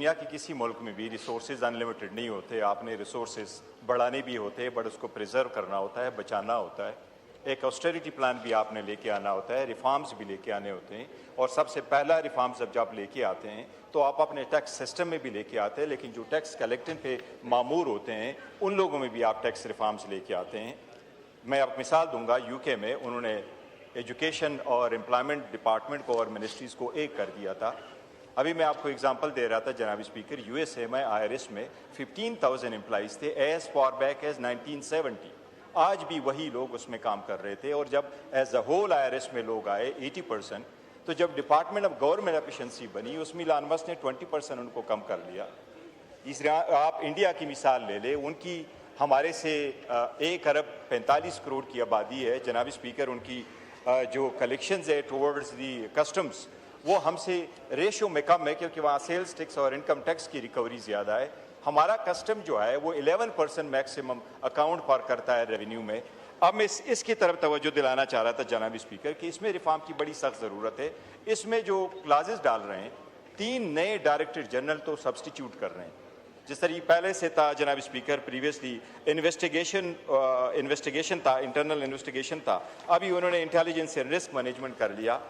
दुनिया के किसी मुल्क में भी रिसोर्सेज अनलिमिटेड नहीं होते, आपने रिसोर्सेज बढ़ाने भी होते हैं, बट उसको प्रिजर्व करना होता है, बचाना होता है। एक ऑस्टेरिटी प्लान भी आपने लेके आना होता है, रिफॉर्म्स भी लेके आने होते हैं, और सबसे पहला रिफॉर्म्स जब आप लेके आते हैं तो आप अपने टैक्स सिस्टम में भी लेके आते हैं, लेकिन जो टैक्स कलेक्टिंग पे मामूर होते हैं उन लोगों में भी आप टैक्स रिफॉर्म्स लेके आते हैं। मैं आप मिसाल दूंगा, यूके में उन्होंने एजुकेशन और एम्प्लॉयमेंट डिपार्टमेंट को और मिनिस्ट्रीज़ को एक कर दिया था। अभी मैं आपको एग्जांपल दे रहा था जनाब स्पीकर, यूएसए में IRS में 15,000 एम्प्लॉइज़ थे एज फॉर बैक एज 1970। आज भी वही लोग उसमें काम कर रहे थे, और जब एज अ होल IRS में लोग आए 80%, तो जब डिपार्टमेंट ऑफ गवर्नमेंट एफिशिएंसी बनी उसमें इलान मस्क ने 20% उनको कम कर लिया। तीसरा, आप इंडिया की मिसाल ले लें, उनकी हमारे से 1 अरब 45 करोड़ की आबादी है जनाब स्पीकर। उनकी जो कलेक्शंस है टुवर्ड्स दी कस्टम्स, वो हमसे रेशो में कम है, क्योंकि वहाँ सेल्स टैक्स और इनकम टैक्स की रिकवरी ज़्यादा है। हमारा कस्टम जो है वो 11% मैक्सिमम अकाउंट पर करता है रेवेन्यू में। अब मैं इसकी तरफ तवज्जो दिलाना चाह रहा था जनाब स्पीकर कि इसमें रिफॉर्म की बड़ी सख्त ज़रूरत है। इसमें जो क्लाजेस डाल रहे हैं, 3 नए डायरेक्टर जनरल तो सब्सटीट्यूट कर रहे हैं। जिस तरह पहले से था जनाब स्पीकर, प्रीवियसली इन्वेस्टिगेशन था, इंटरनल इन्वेस्टिगेशन था, अभी उन्होंने इंटेलिजेंस एंड रिस्क मैनेजमेंट कर लिया।